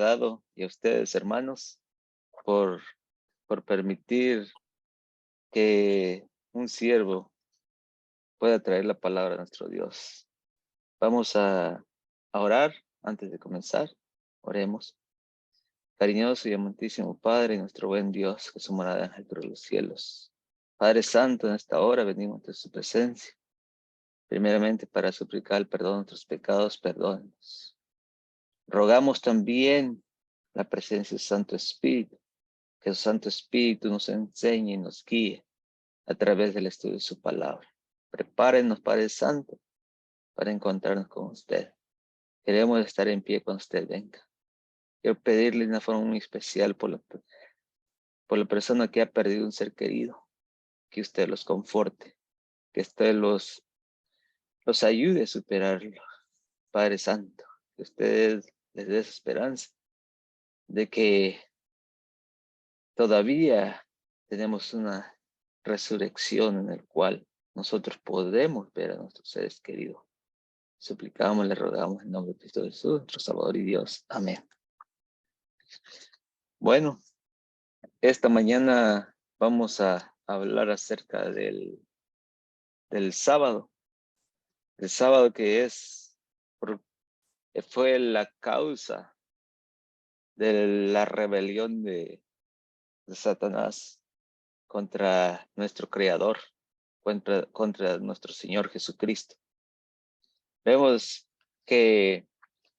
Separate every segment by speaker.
Speaker 1: dado y a ustedes, hermanos, por, por permitir que un siervo pueda traer la palabra a nuestro Dios. Vamos a orar antes de comenzar. Oremos. Cariñoso y amantísimo Padre, nuestro buen Dios, que su morada en alto de los cielos. Padre Santo, en esta hora venimos ante su presencia. Primeramente para suplicar el perdón de nuestros pecados, perdónenos. Rogamos también la presencia del Santo Espíritu, que el Santo Espíritu nos enseñe y nos guíe a través del estudio de su palabra. Prepárenos, Padre Santo, para encontrarnos con usted. Queremos estar en pie cuando usted venga. Quiero pedirle de una forma muy especial por la persona que ha perdido un ser querido, que usted los conforte, que usted los ayude a superarlo. Padre Santo, que usted les dé esa esperanza de que todavía tenemos una resurrección en el cual nosotros podemos ver a nuestros seres queridos. Suplicamos, le rogamos en nombre de Cristo Jesús, nuestro Salvador y Dios. Amén. Bueno, esta mañana vamos a hablar acerca del sábado. El sábado que fue la causa de la rebelión de Satanás contra nuestro Creador, contra nuestro Señor Jesucristo. Vemos que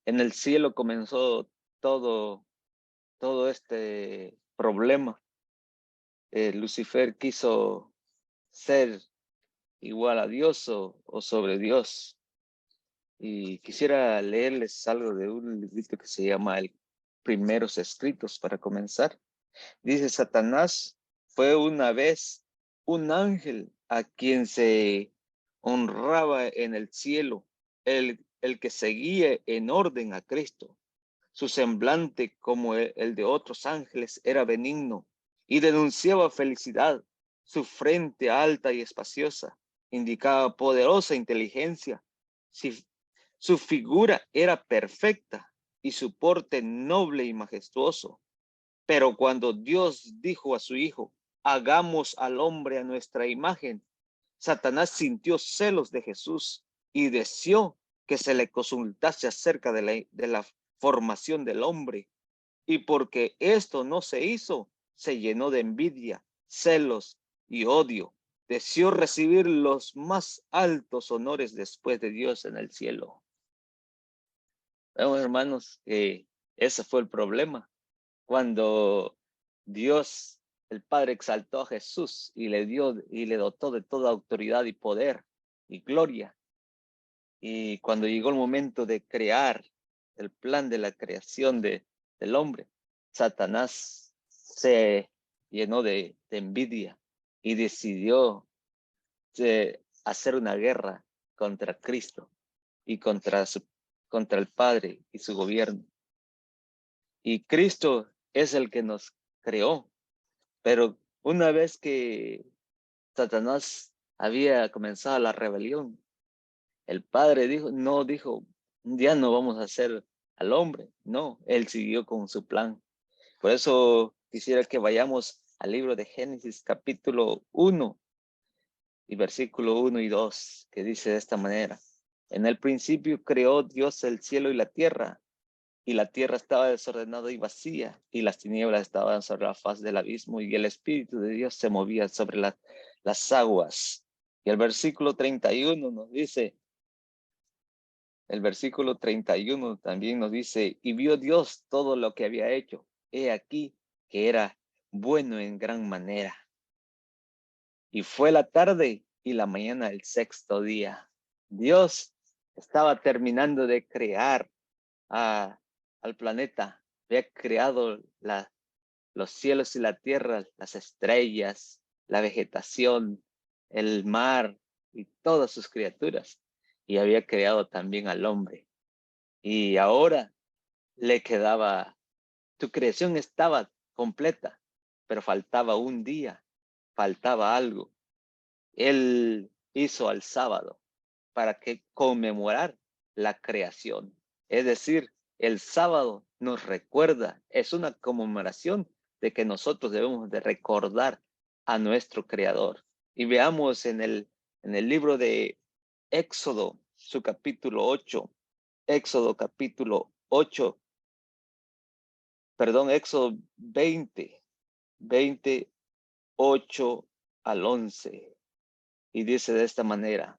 Speaker 1: en el cielo comenzó todo este problema. Lucifer quiso ser igual a Dios o sobre Dios. Y quisiera leerles algo de un librito que se llama El Primeros Escritos para comenzar. Dice: Satanás fue una vez un ángel a quien se honraba en el cielo, el que seguía en orden a Cristo. Su semblante, como el de otros ángeles, era benigno y denunciaba felicidad. Su frente alta y espaciosa indicaba poderosa inteligencia. Su figura era perfecta y su porte noble y majestuoso. Pero cuando Dios dijo a su Hijo: hagamos al hombre a nuestra imagen, Satanás sintió celos de Jesús y deseó que se le consultase acerca de la formación del hombre. Y porque esto no se hizo, se llenó de envidia, celos y odio. Deseó recibir los más altos honores después de Dios en el cielo. Vemos, hermanos, que ese fue el problema. Cuando Dios, el Padre, exaltó a Jesús y le dotó de toda autoridad y poder y gloria. Y cuando llegó el momento de crear el plan de la creación del hombre, Satanás se llenó de envidia y decidió hacer una guerra contra Cristo y contra el Padre y su gobierno. Y Cristo es el que nos creó. Pero una vez que Satanás había comenzado la rebelión, el Padre dijo, ya no vamos a hacer al hombre. No, él siguió con su plan. Por eso quisiera que vayamos al libro de Génesis capítulo 1 y versículo 1 y 2, que dice de esta manera: en el principio creó Dios el cielo y la tierra estaba desordenada y vacía, y las tinieblas estaban sobre la faz del abismo, y el Espíritu de Dios se movía sobre las aguas. Y el versículo 31 nos dice, también nos dice: y vio Dios todo lo que había hecho, he aquí que era bueno en gran manera. Y fue la tarde y la mañana el sexto día. Dios estaba terminando de crear al planeta. Había creado los cielos y la tierra, las estrellas, la vegetación, el mar y todas sus criaturas. Y había creado también al hombre. Y ahora le quedaba, su creación estaba completa, pero faltaba un día, faltaba algo. Él hizo al sábado para que conmemorar la creación. Es decir, el sábado nos recuerda, es una conmemoración de que nosotros debemos de recordar a nuestro Creador. Y veamos en el libro de Éxodo, su capítulo 8, Éxodo capítulo 8, perdón, Éxodo 28 al 11. Y dice de esta manera: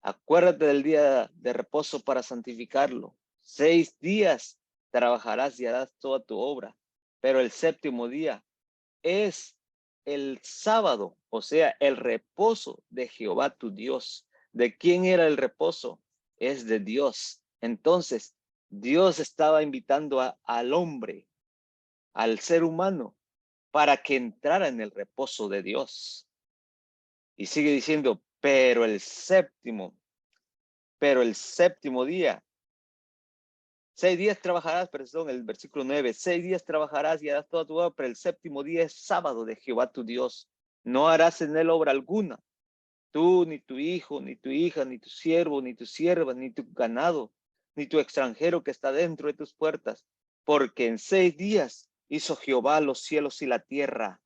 Speaker 1: acuérdate del día de reposo para santificarlo. 6 días trabajarás y harás toda tu obra, pero el séptimo día es el sábado, o sea, el reposo de Jehová tu Dios. ¿De quién era el reposo? Es de Dios. Entonces, Dios estaba invitando al hombre, al ser humano, para que entrara en el reposo de Dios. Y sigue diciendo, pero el séptimo día, 6 días trabajarás, perdón, el versículo 9, 6 días trabajarás y harás toda tu obra, pero el séptimo día es sábado de Jehová tu Dios. No harás en él obra alguna, tú, ni tu hijo, ni tu hija, ni tu siervo, ni tu sierva, ni tu ganado, ni tu extranjero que está dentro de tus puertas, porque en 6 días hizo Jehová los cielos y la tierra,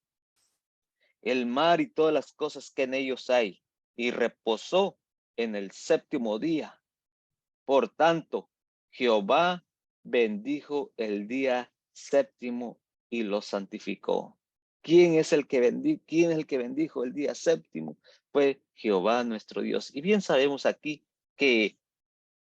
Speaker 1: el mar y todas las cosas que en ellos hay, y reposó en el séptimo día. Por tanto, Jehová bendijo el día séptimo y lo santificó. ¿Quién es el que bendijo el día séptimo? Fue Jehová nuestro Dios. Y bien sabemos aquí que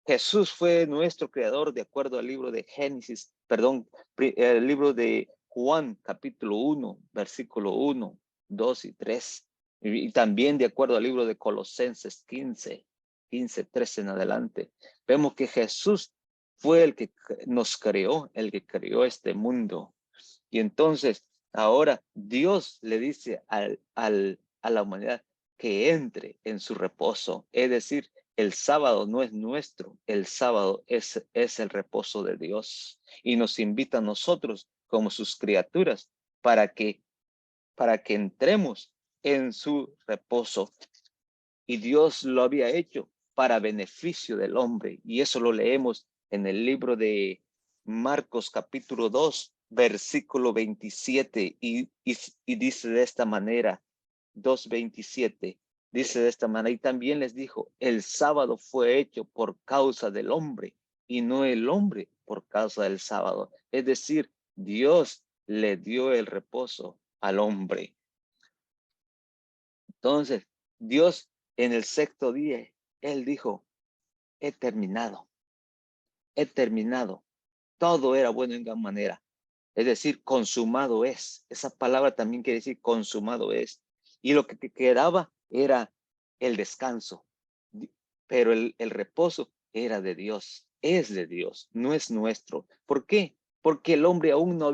Speaker 1: Jesús fue nuestro creador de acuerdo al libro de Génesis, perdón, el libro de Juan, capítulo 1, versículo 1, 2 y 3. Y también de acuerdo al libro de Colosenses 15, 13 en adelante. Vemos que Jesús fue el que nos creó, el que creó este mundo. Y entonces, ahora Dios le dice a la humanidad que entre en su reposo. Es decir, el sábado no es nuestro, el sábado es el reposo de Dios. Y nos invita a nosotros como sus criaturas para que entremos en su reposo. Y Dios lo había hecho para beneficio del hombre. Y eso lo leemos en el libro de Marcos capítulo 2, versículo 27. Y dice de esta manera, 2:27, dice de esta manera, y también les dijo, el sábado fue hecho por causa del hombre y no el hombre por causa del sábado. Es decir, Dios le dio el reposo al hombre. Entonces, Dios en el sexto día, él dijo, he terminado. Todo era bueno en gran manera. Es decir, consumado es. Esa palabra también quiere decir consumado es. Y lo que te quedaba era el descanso. Pero el reposo era de Dios, es de Dios, no es nuestro. ¿Por qué? Porque el hombre aún no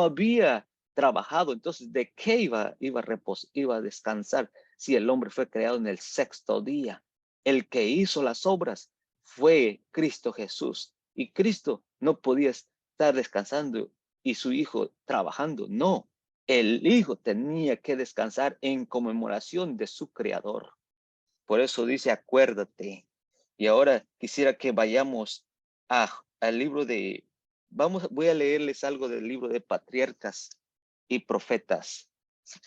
Speaker 1: había trabajado. Entonces, ¿de qué iba a descansar si el hombre fue creado en el sexto día? El que hizo las obras fue Cristo Jesús. Y Cristo no podía estar descansando y su hijo trabajando. No, el hijo tenía que descansar en conmemoración de su creador. Por eso dice, acuérdate. Y ahora quisiera que vayamos al libro de, voy a leerles algo del libro de Patriarcas y Profetas.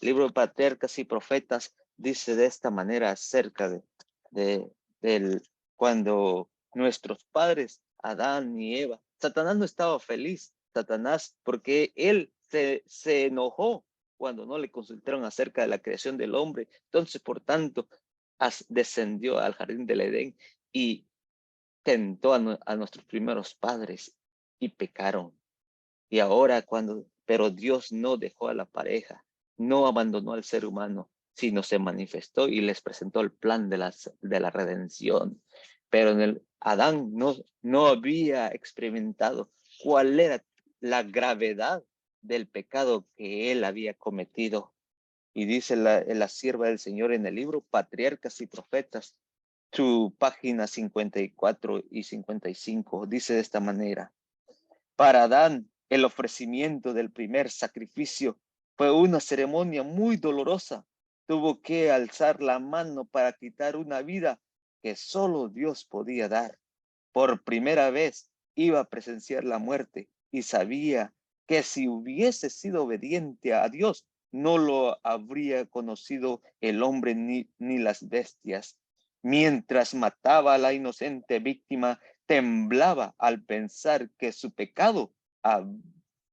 Speaker 1: El libro de Patriarcas y Profetas dice de esta manera acerca del cuando nuestros padres, Adán y Eva, Satanás no estaba feliz, Satanás, porque él se enojó cuando no le consultaron acerca de la creación del hombre. Entonces, por tanto, descendió al jardín del Edén y tentó a nuestros primeros padres y pecaron. Y ahora pero Dios no dejó a la pareja, no abandonó al ser humano, sino se manifestó y les presentó el plan de la redención. Pero Adán no había experimentado cuál era la gravedad del pecado que él había cometido. Y dice la sierva del Señor en el libro Patriarcas y Profetas, su página 54 y 55, dice de esta manera: para Adán, el ofrecimiento del primer sacrificio fue una ceremonia muy dolorosa. Tuvo que alzar la mano para quitar una vida que solo Dios podía dar. Por primera vez, iba a presenciar la muerte y sabía que si hubiese sido obediente a Dios, no lo habría conocido el hombre ni las bestias. Mientras mataba a la inocente víctima, temblaba al pensar que su pecado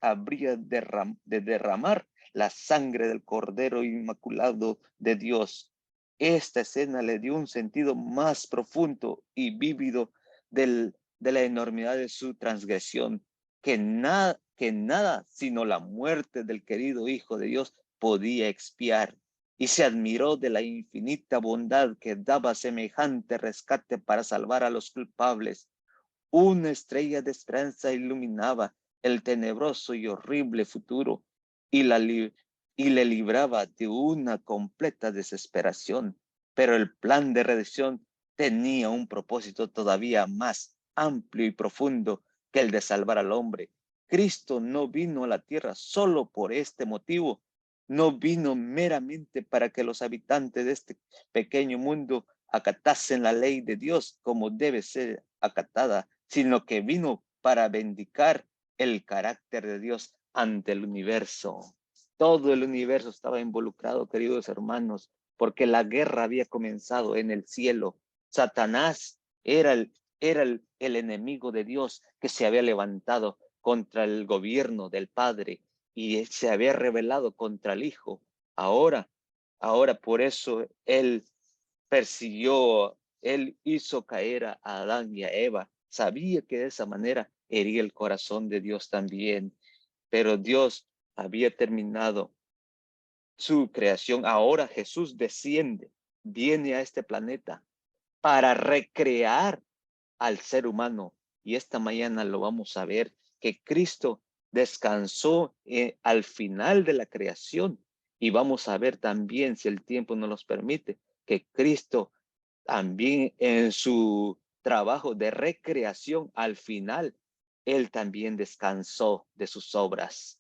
Speaker 1: habría de derramar la sangre del Cordero Inmaculado de Dios. Esta escena le dio un sentido más profundo y vívido de la enormidad de su transgresión, que nada sino la muerte del querido Hijo de Dios podía expiar, y se admiró de la infinita bondad que daba semejante rescate para salvar a los culpables. Una estrella de esperanza iluminaba el tenebroso y horrible futuro y le libraba de una completa desesperación. Pero el plan de redención tenía un propósito todavía más amplio y profundo que el de salvar al hombre. Cristo no vino a la tierra solo por este motivo. No vino meramente para que los habitantes de este pequeño mundo acatasen la ley de Dios como debe ser acatada, sino que vino para vindicar el carácter de Dios ante el universo. Todo el universo estaba involucrado, queridos hermanos, porque la guerra había comenzado en el cielo. Satanás era el enemigo de Dios que se había levantado contra el gobierno del Padre y se había rebelado contra el Hijo. Ahora por eso él persiguió, él hizo caer a Adán y a Eva. Sabía que de esa manera hería el corazón de Dios también, pero Dios había terminado su creación. Ahora Jesús desciende, viene a este planeta para recrear al ser humano. Y esta mañana lo vamos a ver, que Cristo descansó al final de la creación. Y vamos a ver también, si el tiempo nos los permite, que Cristo también en su trabajo de recreación al final, él también descansó de sus obras.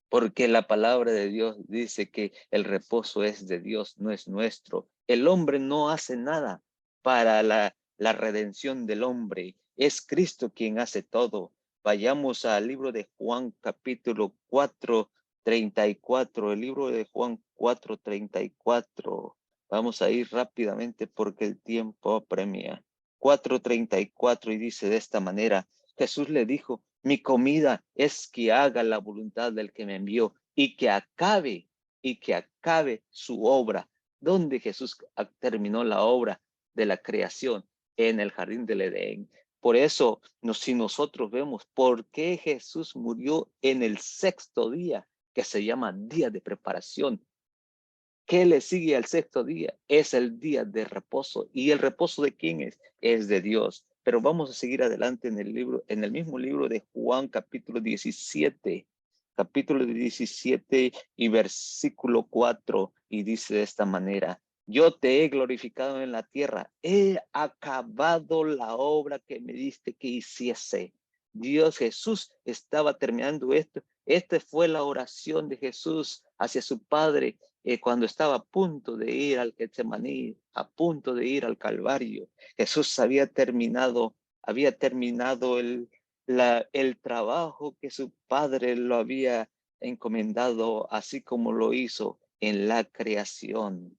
Speaker 1: Porque la palabra de Dios dice que el reposo es de Dios, no es nuestro. El hombre no hace nada para la redención del hombre. Es Cristo quien hace todo. Vayamos al libro de Juan capítulo 4:34. El libro de Juan 4:34. Vamos a ir rápidamente porque el tiempo apremia. 4:34 y dice de esta manera, Jesús le dijo: mi comida es que haga la voluntad del que me envió y que acabe su obra. Donde Jesús terminó la obra de la creación en el jardín del Edén. Por eso, si nosotros vemos por qué Jesús murió en el sexto día, que se llama día de preparación. ¿Qué le sigue al sexto día? Es el día de reposo. ¿Y el reposo de quién es? Es de Dios. Pero vamos a seguir adelante en el mismo libro de Juan, capítulo 17 y versículo 4, y dice de esta manera: yo te he glorificado en la tierra, he acabado la obra que me diste que hiciese. Dios, Jesús estaba terminando esto. Esta fue la oración de Jesús hacia su Padre cuando estaba a punto de ir al Getsemaní, a punto de ir al Calvario. Jesús había terminado el trabajo que su Padre lo había encomendado, así como lo hizo en la creación.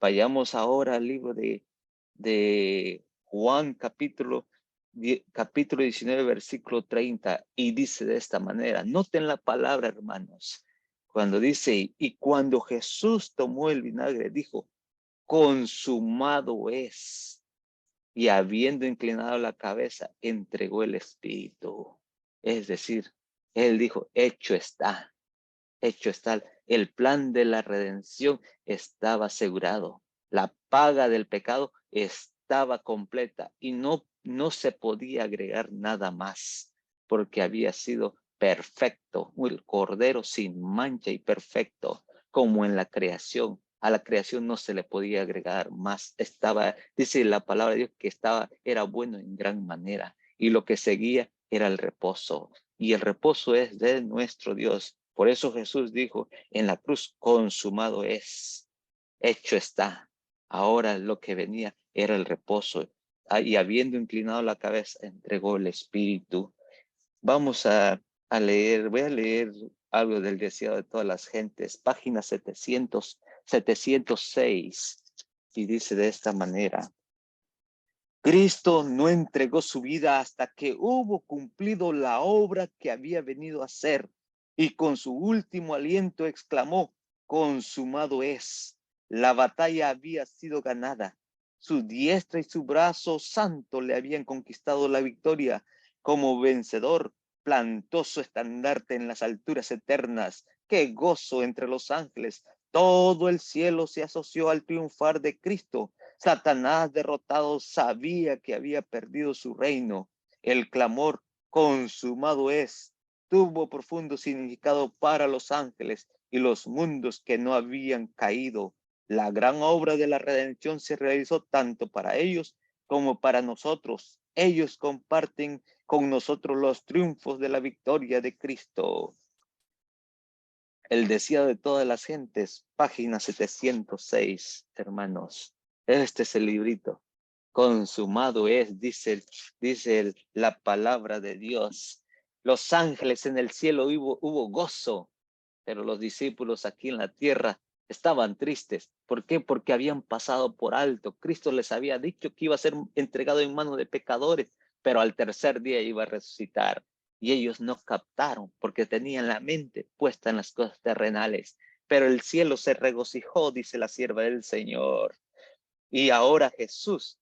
Speaker 1: Vayamos ahora al libro de Juan, capítulo 19, versículo 30, y dice de esta manera. Noten la palabra, hermanos. Cuando dice, y cuando Jesús tomó el vinagre, dijo: consumado es. Y habiendo inclinado la cabeza, entregó el espíritu. Es decir, él dijo: hecho está. Hecho está. El plan de la redención estaba asegurado. La paga del pecado estaba completa y no se podía agregar nada más, porque había sido perfecto, el Cordero sin mancha y perfecto, como en la creación. A la creación no se le podía agregar más. Dice la palabra de Dios que era bueno en gran manera, y lo que seguía era el reposo. Y el reposo es de nuestro Dios. Por eso Jesús dijo en la cruz: consumado es, hecho está. Ahora lo que venía era el reposo. y habiendo inclinado la cabeza, entregó el espíritu. Vamos a leer, voy a leer algo del deseado de todas las gentes, página 706, y dice de esta manera: Cristo no entregó su vida hasta que hubo cumplido la obra que había venido a hacer, y con su último aliento exclamó: consumado es. La batalla había sido ganada. Su diestra y su brazo santo le habían conquistado la victoria. Como vencedor, plantó su estandarte en las alturas eternas. ¡Qué gozo entre los ángeles! Todo el cielo se asoció al triunfar de Cristo. Satanás, derrotado, sabía que había perdido su reino. El clamor consumado es tuvo profundo significado para los ángeles y los mundos que no habían caído. La gran obra de la redención se realizó tanto para ellos como para nosotros. Ellos comparten con nosotros los triunfos de la victoria de Cristo. El deseado de todas las gentes, página 706, hermanos. Este es el librito. Consumado es, dice la palabra de Dios. Los ángeles en el cielo hubo gozo, pero los discípulos aquí en la tierra estaban tristes. ¿Por qué? Porque habían pasado por alto. Cristo les había dicho que iba a ser entregado en manos de pecadores, pero al tercer día iba a resucitar. Y ellos no captaron porque tenían la mente puesta en las cosas terrenales. Pero el cielo se regocijó, dice la sierva del Señor. Y ahora Jesús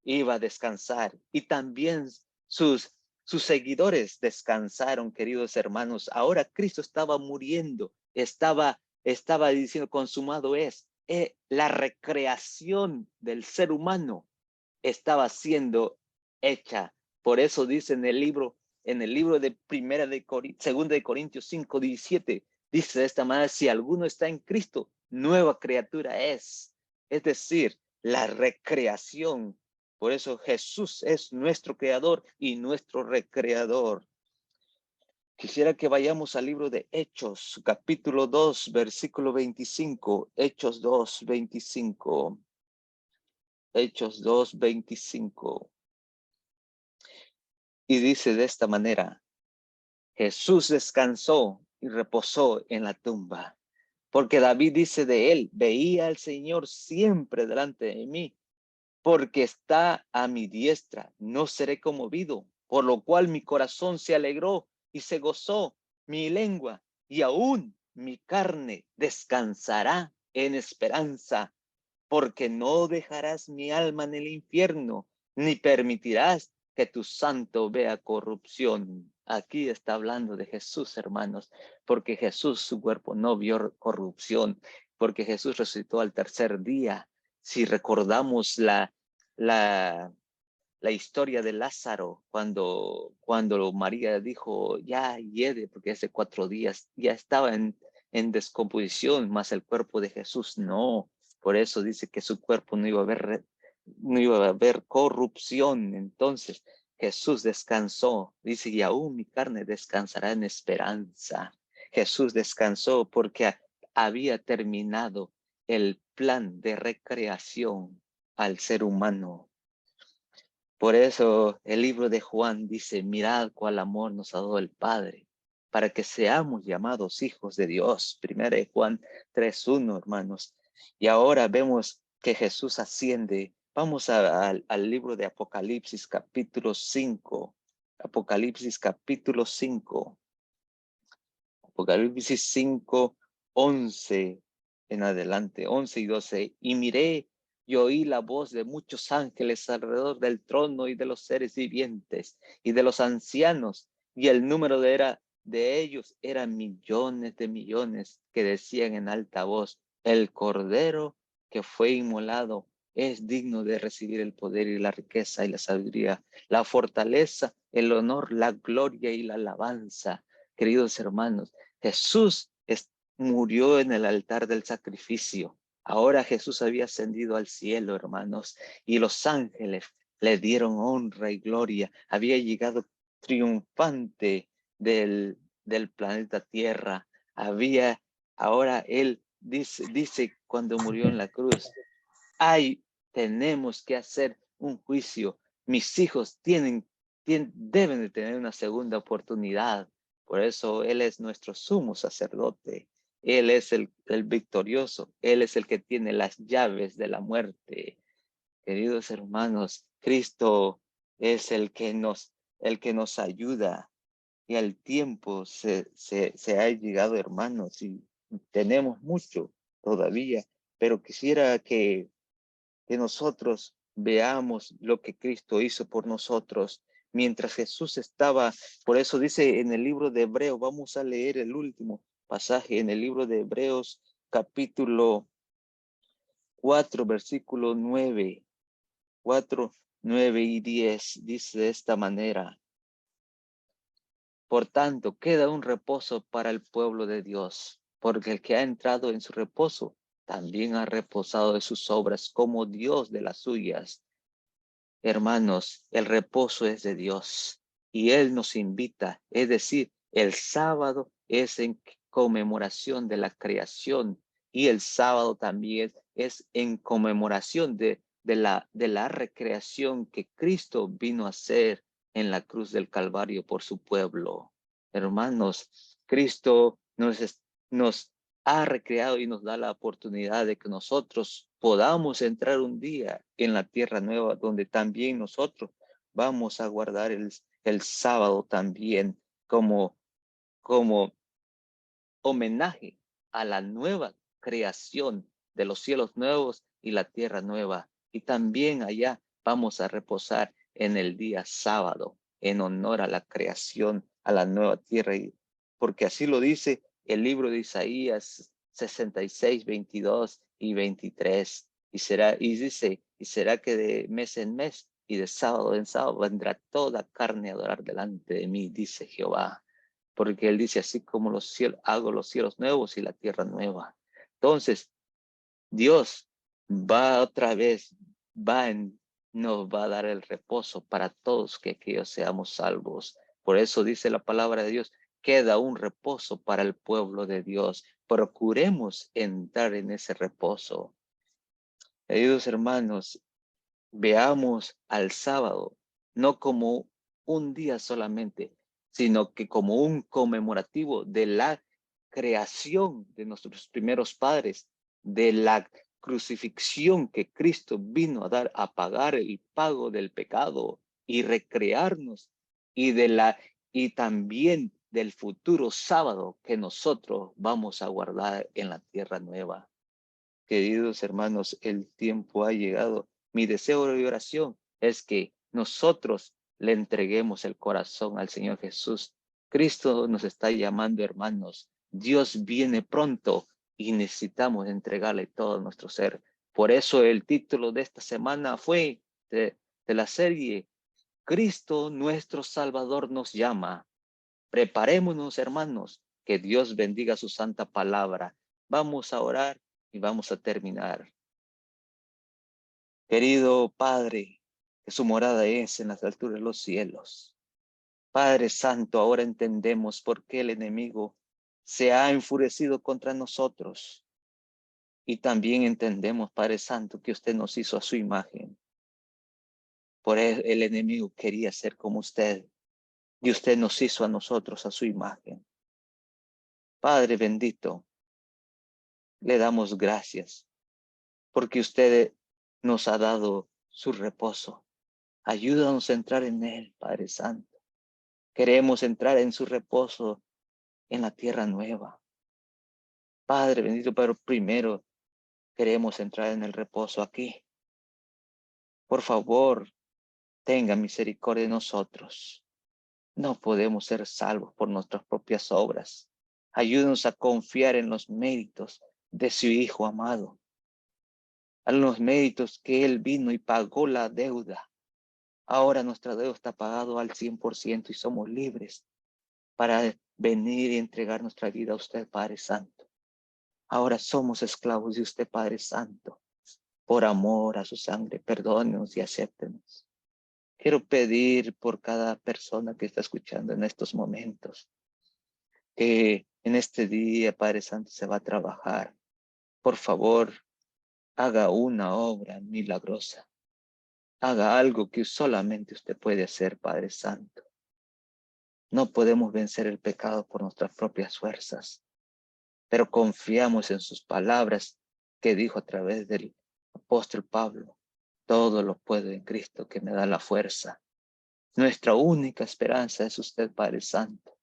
Speaker 1: iba a descansar y también sus seguidores descansaron, queridos hermanos. Ahora Cristo estaba muriendo, estaba diciendo consumado es. La recreación del ser humano estaba siendo hecha. Por eso dice en el libro de segunda de Corintios 5:17, dice de esta manera: si alguno está en Cristo, nueva criatura es. Es decir, la recreación. Por eso Jesús es nuestro creador y nuestro recreador. Quisiera que vayamos al libro de Hechos, capítulo 2, versículo 25. Hechos 2, 25. Hechos 2, 25. Y dice de esta manera: Jesús descansó y reposó en la tumba. Porque David dice de él: veía al Señor siempre delante de mí, porque está a mi diestra, no seré conmovido, por lo cual mi corazón se alegró y se gozó mi lengua, y aún mi carne descansará en esperanza, porque no dejarás mi alma en el infierno, ni permitirás que tu santo vea corrupción. Aquí está hablando de Jesús, hermanos, porque Jesús, su cuerpo no vio corrupción, porque Jesús resucitó al tercer día. Si recordamos la historia de Lázaro, cuando María dijo, ya hiede, porque hace 4 días ya estaba en descomposición, más el cuerpo de Jesús no. Por eso dice que su cuerpo no iba a haber corrupción. Entonces Jesús descansó, dice, y aún mi carne descansará en esperanza. Jesús descansó porque había terminado el plan de recreación al ser humano. Por eso el libro de Juan dice: mirad cuál amor nos ha dado el Padre, para que seamos llamados hijos de Dios. Primera de Juan 3:1, hermanos. Y ahora vemos que Jesús asciende. Vamos al libro de Apocalipsis capítulo 5. Apocalipsis capítulo 5. Apocalipsis 5, 11 en adelante, 11 y 12. Y miré y oí la voz de muchos ángeles alrededor del trono y de los seres vivientes y de los ancianos, y el número de ellos era millones de millones, que decían en alta voz: el Cordero que fue inmolado es digno de recibir el poder y la riqueza y la sabiduría, la fortaleza, el honor, la gloria y la alabanza. Queridos hermanos, Jesús murió en el altar del sacrificio. Ahora Jesús había ascendido al cielo, hermanos, y los ángeles le dieron honra y gloria. Había llegado triunfante del planeta Tierra. Ahora él dice cuando murió en la cruz: tenemos que hacer un juicio. Mis hijos deben de tener una segunda oportunidad. Por eso Él es nuestro sumo sacerdote. Él es el victorioso. Él es el que tiene las llaves de la muerte. Queridos hermanos, Cristo es el que nos ayuda. Y al tiempo se ha llegado, hermanos, y tenemos mucho todavía, pero quisiera que nosotros veamos lo que Cristo hizo por nosotros mientras Jesús estaba. Por eso dice en el libro de Hebreos, vamos a leer el último pasaje en el libro de Hebreos, capítulo 4, versículo 9, 4, 9 y 10, dice de esta manera: por tanto, queda un reposo para el pueblo de Dios, porque el que ha entrado en su reposo también ha reposado de sus obras como Dios de las suyas. Hermanos, el reposo es de Dios y Él nos invita, es decir, el sábado es en conmemoración de la creación y el sábado también es en conmemoración de la recreación que Cristo vino a hacer en la cruz del Calvario por su pueblo. Hermanos, Cristo nos ha recreado y nos da la oportunidad de que nosotros podamos entrar un día en la tierra nueva, donde también nosotros vamos a guardar el sábado también como homenaje a la nueva creación de los cielos nuevos y la tierra nueva. Y también allá vamos a reposar en el día sábado en honor a la creación, a la nueva tierra. Porque así lo dice el libro de Isaías 66, 22 y 23. Y dice, y será que de mes en mes y de sábado en sábado vendrá toda carne a adorar delante de mí, dice Jehová. Porque Él dice, así como los cielos, hago los cielos nuevos y la tierra nueva. Entonces, Dios va otra vez, nos va a dar el reposo para todos que aquellos seamos salvos. Por eso dice la palabra de Dios, queda un reposo para el pueblo de Dios. Procuremos entrar en ese reposo. Queridos hermanos, veamos al sábado no como un día solamente, sino que como un conmemorativo de la creación de nuestros primeros padres, de la crucifixión que Cristo vino a dar, a pagar el pago del pecado y recrearnos, y también del futuro sábado que nosotros vamos a guardar en la tierra nueva. Queridos hermanos, el tiempo ha llegado. Mi deseo y oración es que nosotros le entreguemos el corazón al Señor Jesús. Cristo nos está llamando, hermanos. Dios viene pronto y necesitamos entregarle todo nuestro ser. Por eso el título de esta semana fue de la serie, Cristo nuestro Salvador nos llama. Preparémonos, hermanos, que Dios bendiga su santa palabra. Vamos a orar y vamos a terminar. Querido Padre, que su morada es en las alturas de los cielos. Padre Santo, ahora entendemos por qué el enemigo se ha enfurecido contra nosotros. Y también entendemos, Padre Santo, que usted nos hizo a su imagen. Por él, el enemigo quería ser como usted. Y usted nos hizo a nosotros a su imagen. Padre bendito, le damos gracias porque usted nos ha dado su reposo. Ayúdanos a entrar en él, Padre Santo. Queremos entrar en su reposo en la tierra nueva. Padre bendito, pero primero queremos entrar en el reposo aquí. Por favor, tenga misericordia de nosotros. No podemos ser salvos por nuestras propias obras. Ayúdanos a confiar en los méritos de su Hijo amado. A los méritos que Él vino y pagó la deuda. Ahora nuestra deuda está pagado al 100% y somos libres para venir y entregar nuestra vida a usted, Padre Santo. Ahora somos esclavos de usted, Padre Santo. Por amor a su sangre, perdónenos y acéptenos. Quiero pedir por cada persona que está escuchando en estos momentos, que en este día, Padre Santo, se va a trabajar. Por favor, haga una obra milagrosa. Haga algo que solamente usted puede hacer, Padre Santo. No podemos vencer el pecado por nuestras propias fuerzas, pero confiamos en sus palabras que dijo a través del apóstol Pablo. Todo lo puedo en Cristo que me da la fuerza. Nuestra única esperanza es usted, Padre Santo.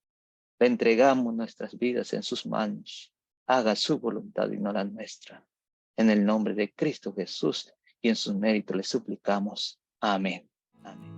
Speaker 1: Le entregamos nuestras vidas en sus manos. Haga su voluntad y no la nuestra. En el nombre de Cristo Jesús y en sus méritos le suplicamos. Amén. Amén.